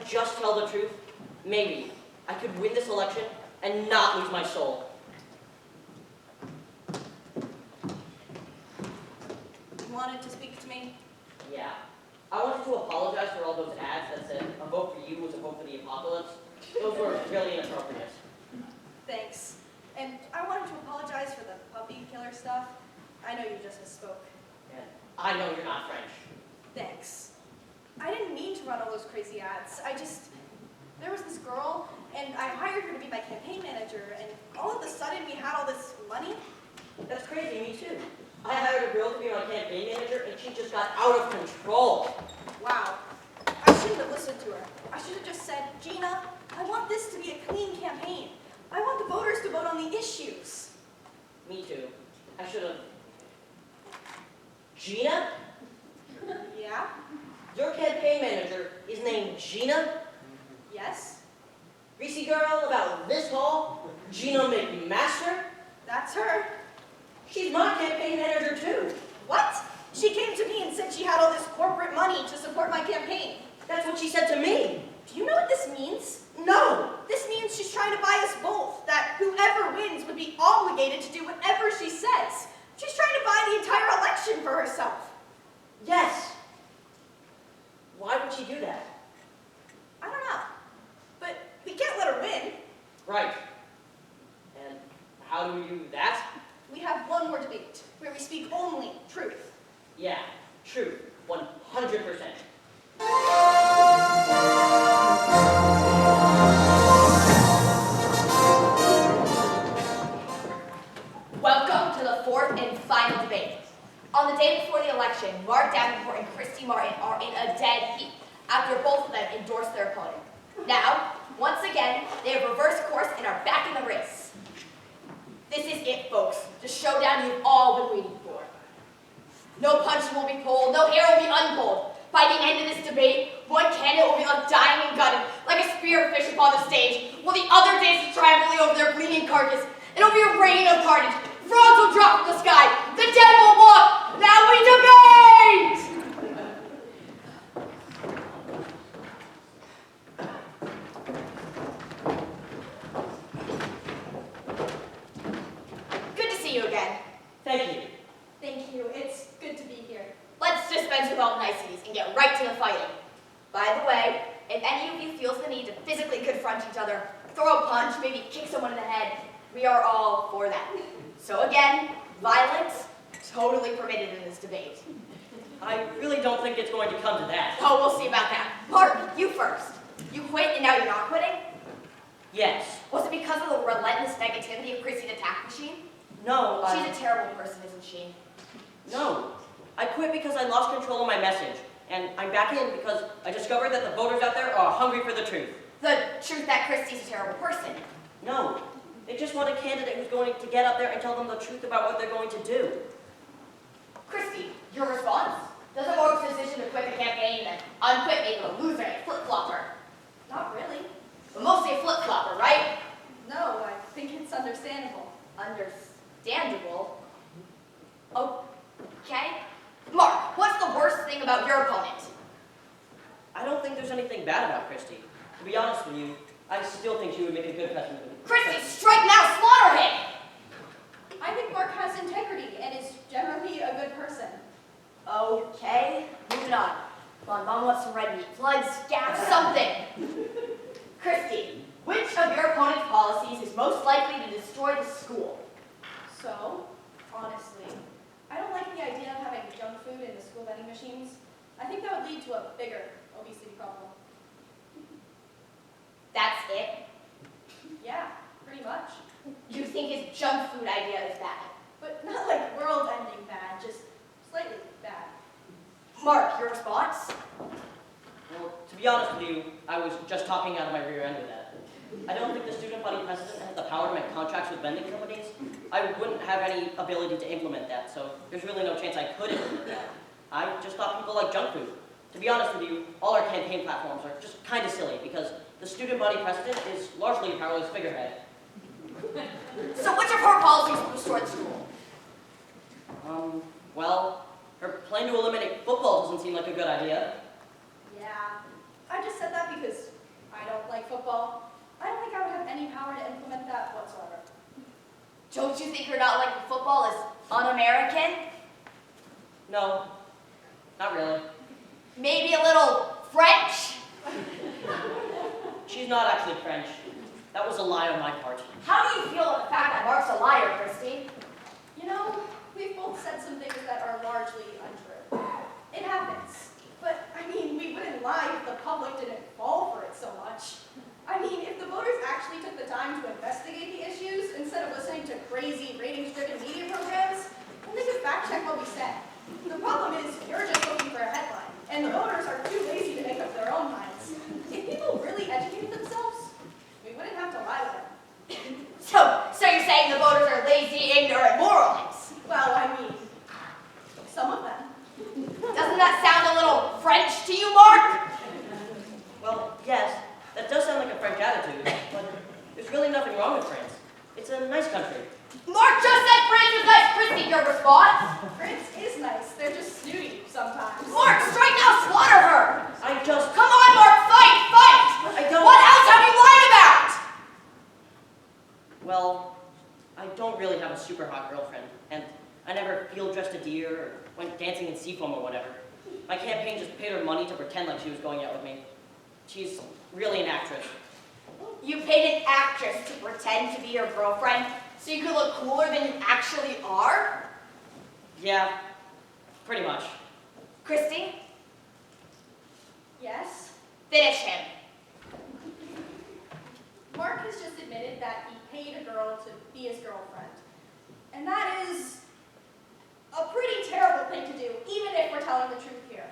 could just tell the truth, maybe I could win this election and not lose my soul. You wanted to speak to me? Yeah. I wanted to apologize for all those ads that said a vote for you was a vote for the apocalypse. Those were really inappropriate. Thanks. And I wanted to apologize for the puppy killer stuff. I know you just misspoke. And I know you're not French. Thanks. I didn't mean to run all those crazy ads. There was this girl, and I hired her to be my campaign manager, and all of a sudden we had all this money. That's crazy, me too. I hired a girl to be my campaign manager, and she just got out of control. Wow. I shouldn't have listened to her. I should have just said, Gina, I want this to be a clean campaign. I want the voters to vote on the issues. Me too. I should have. Gina? Yeah? Your campaign manager is named Gina? Yes? Greasy girl about this tall? Gina McMaster? That's her. She's my campaign manager too. What? She came to me and said she had all this corporate money to support my campaign. That's what she said to me. Do you know what this means? No. This means she's trying to buy us both, that whoever wins would be obligated to do whatever she says. She's trying to buy the entire election for herself. Yes. Why would she do that? I don't know. But we can't let her win. Right. And how do we do that? We have one more debate, where we speak only truth. Yeah, true. 100%. Welcome to the fourth and final debate. On the day before the election, Mark Davenport and Christy Martin are in a dead heat after both of them endorsed their opponent. Now, once again, they have reversed course and are back in the race. This is it, folks, the showdown you've all been waiting for. No punch will be pulled, no hair will be unpulled. By the end of this debate, one candidate will be left dying and gutted like a spearfish upon the stage, while the other dances triumphantly over their bleeding carcass. It'll be a rain of carnage. Frogs will drop from the sky. The dead will walk. Now we debate! Good to see you again. Thank you. Thank you. It's good to be here. Let's dispense with all niceties and get right to the fighting. By the way, if any of you feels the need to physically confront each other, throw a punch, maybe kick someone in the head, we are all for that. So again, violence, totally permitted in this debate. I really don't think it's going to come to that. Oh, we'll see about that. Mark, you first. You quit and now you're not quitting? Yes. Was it because of the relentless negativity of Chrissy's attack machine? No, She's a terrible person, isn't she? No. I quit because I lost control of my message. And I'm back in because I discovered that the voters out there are hungry for the truth. The truth that Christy's a terrible person. No. They just want a candidate who's going to get up there and tell them the truth about what they're going to do. Christy, your response? Doesn't Mark's decision to quit the campaign and unquit make him a loser and a flip-flopper? Not really. But mostly a flip-flopper, right? No, I think it's understandable. Understandable. Okay. Mark, what's the worst thing about your opponent? I don't think there's anything bad about Christy. To be honest with you, I still think she would make a good president. Christy, strike now, slaughter him! I think Mark has integrity and is generally a good person. Okay, moving on. Bon wants some red meat, blood, scab, something. Christy, which of your opponent's policies is most likely to destroy the school? So, honestly, I don't like the idea of having junk food in the school vending machines. I think that would lead to a bigger obesity problem. That's it? Yeah, pretty much. You think his junk food idea is bad? But not like world-ending bad, just slightly bad. Mark, your response? Well, to be honest with you, I was just talking out of my rear end with that. I don't think the student body president has the power to make contracts with vending companies. I wouldn't have any ability to implement that, so there's really no chance I could implement that. I just thought people like junk food. To be honest with you, all our campaign platforms are just kind of silly because the student body president is largely a powerless figurehead. So which of her policies will destroy the school? Well, her plan to eliminate football doesn't seem like a good idea. Yeah, I just said that because football, I don't think I would have any power to implement that whatsoever. Don't you think her not liking football is un-American? No, not really. Maybe a little French? She's not actually French. That was a lie on my part. How do you feel about the fact that Mark's a liar, Christy? You know, we've both said some things that are largely untrue. It happens. But, I mean, we wouldn't lie if the public didn't fall for it so much. I mean, if the voters actually took the time to investigate the issues instead of listening to crazy ratings-driven media programs, then they could fact-check what we said. The problem is, you're just looking for a headline, and the voters are too lazy to make up their own minds. If people really educated themselves, we wouldn't have to lie to them. So you're saying the voters are lazy, ignorant morons? Well, I mean, some of them. Doesn't that sound a little French to you, Mark? Well, yes, that does sound like a French attitude, but there's really nothing wrong with France. It's a nice country. Mark just said France was nice. Christy, your response? France is nice. They're just snooty sometimes. Mark, strike now, slaughter her! Come on, Mark, fight, fight! I don't... What else have you lied about? Well, I don't really have a super hot girlfriend, and I never field dressed a deer or went dancing in seafoam or whatever. My campaign just paid her money to pretend like she was going out with me. She's really an actress. You paid an actress to pretend to be your girlfriend so you could look cooler than you actually are? Yeah, pretty much. Christy, Yes? finish him. Mark has just admitted that he paid a girl to be his girlfriend. And that is a pretty terrible thing to do, even if we're telling the truth here.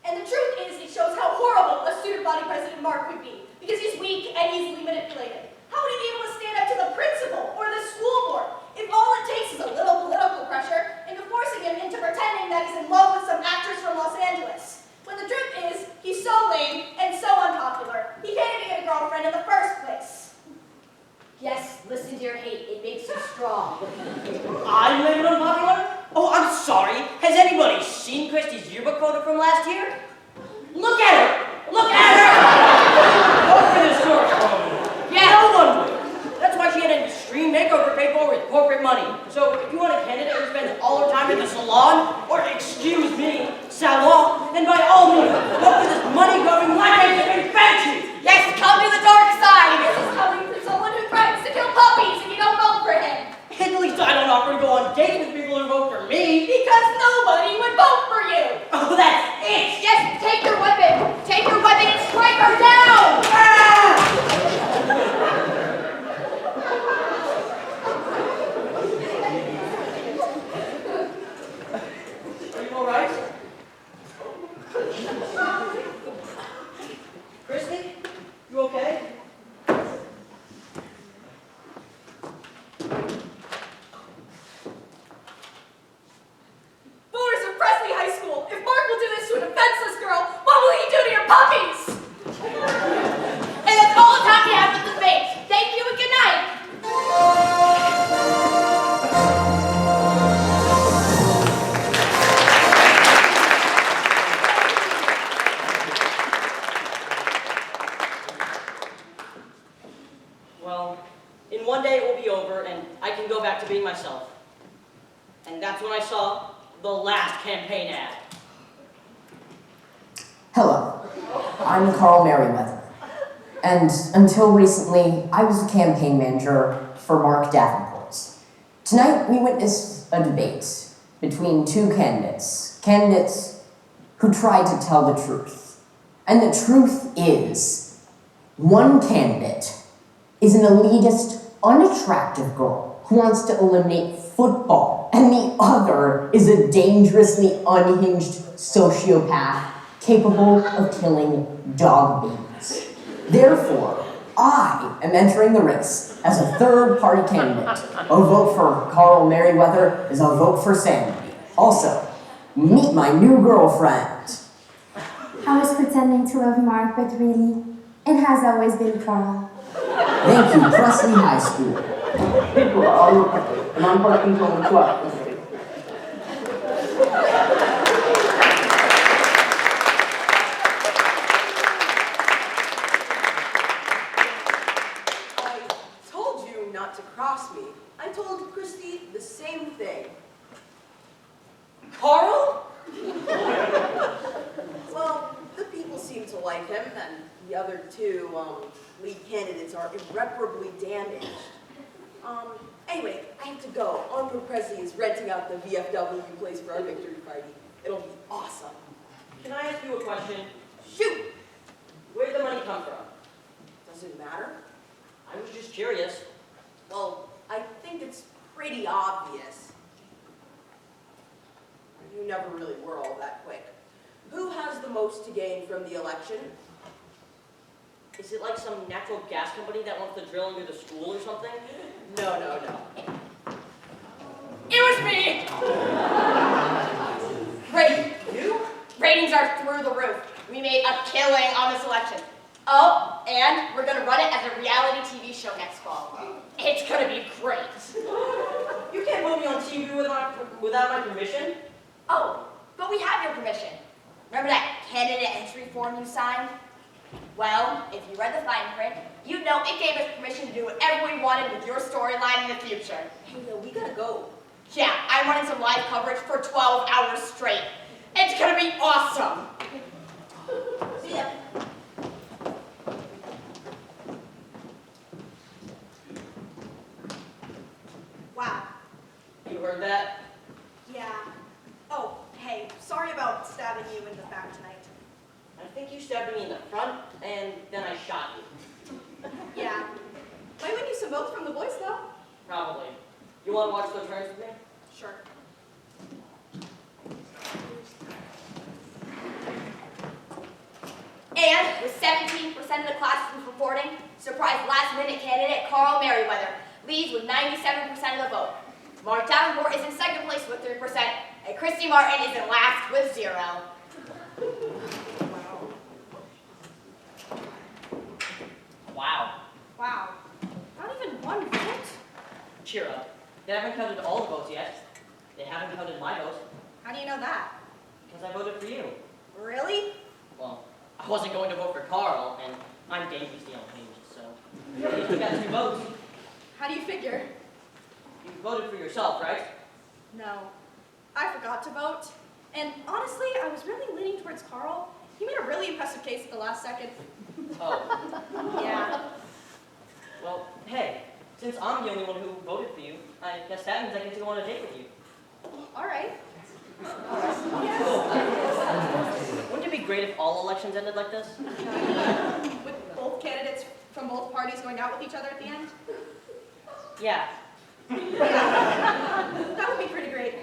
And the truth is, it shows how horrible a student body president Mark would be, because he's weak and easily manipulated. How would he be able to stand up to the principal or the school board if all it takes is a little political pressure into forcing him into pretending that he's in love with some actress from Los Angeles? When the truth is, he's so lame and so unpopular, he can't even get a girlfriend in the first place. Yes, listen to your hate. It makes you strong. I'm lame and unpopular? Oh, I'm sorry. Has anybody seen Christy's yearbook photo from last year? Look at her! Look at her! Open this door. Yeah. No one would. That's why she had an extreme makeover paid for with corporate money. So if you want a candidate who spends all her time in the salon, or excuse me, salon, then by all means, look for this money-grubbing, life-hating banshee! Yes, come to the dark side. This is coming from someone who threatens to kill puppies if you don't vote for him. At least I don't offer to go on dates with people who vote for me. Because nobody would vote for you. Oh, that's it! Yes, take your weapon. Take your weapon and strike her down. Are you alright? Christy? You okay? Voters of Presley High School, if Mark will do this to an offenseless girl, what will he do to your puppies? And that's all the time we have for the debate. Thank you and good night. Well, in one day it will be over and I can go back to being myself. And that's when I saw the last campaign ad. Hello, I'm Carl Merriweather, and until recently, I was a campaign manager for Mark Davenport's. Tonight, we witnessed a debate between two candidates who tried to tell the truth. And the truth is, one candidate is an elitist, unattractive girl who wants to eliminate football, and the other is a dangerously unhinged sociopath capable of killing dog babies. Therefore, I am entering the race as a third-party candidate. A vote for Carl Merriweather is a vote for sanity. Also, meet my new girlfriend. I was pretending to love Mark, but really, it has always been Carl. Thank you, Presley High School. People are all and I'm working from the club. not to cross me, I told Christy the same thing. Carl? Well, the people seem to like him, and the other two lead candidates are irreparably damaged. Anyway, I have to go. Uncle Presley is renting out the VFW place for our victory party. It'll be awesome. Can I ask you a question? Shoot! Where did the money come from? Does it matter? I was just curious. Well, I think it's pretty obvious. You never really were all that quick. Who has the most to gain from the election? Is it like some natural gas company that wants to drill into the school or something? No, no, no. It was me! Great. You? Ratings are through the roof. We made a killing on this election. Oh, and we're gonna run it as a reality TV show next fall. It's gonna be great. You can't put me on TV without my permission. Oh, but we have your permission. Remember that candidate entry form you signed? Well, if you read the fine print, you'd know it gave us permission to do whatever we wanted with your storyline in the future. Hey, we gotta go. Yeah, I'm running some live coverage for 12 hours straight. It's gonna be awesome. See ya. Wow. You heard that? Yeah. Oh, hey, sorry about stabbing you in the back tonight. I think you stabbed me in the front, and then I shot you. Yeah. Might win you some votes from the boys, though. Probably. You want to watch the turns with me? Sure. And with 17% of the classes reporting, surprise last-minute candidate Carl Merriweather leads with 97% of the vote. Mark Davenport is in second place with 3%, and Christy Martin is in last with 0. Wow. Wow. Not even one vote? Cheer up. They haven't counted all the votes yet. They haven't counted my vote, How do you know that? because I voted for you. Really? Well, I wasn't going to vote for Carl, and I'm dangerously unhinged, so at least you got 2 votes. How do you figure? You voted for yourself, right? No. I forgot to vote. And honestly, I was really leaning towards Carl. He made a really impressive case at the last second. Oh. Yeah. Well, hey, since I'm the only one who voted for you, I guess that means I get to go on a date with you. All right. Wouldn't it be great if all elections ended like this? With both candidates from both parties going out with each other at the end? Yeah. Yeah. That would be pretty great.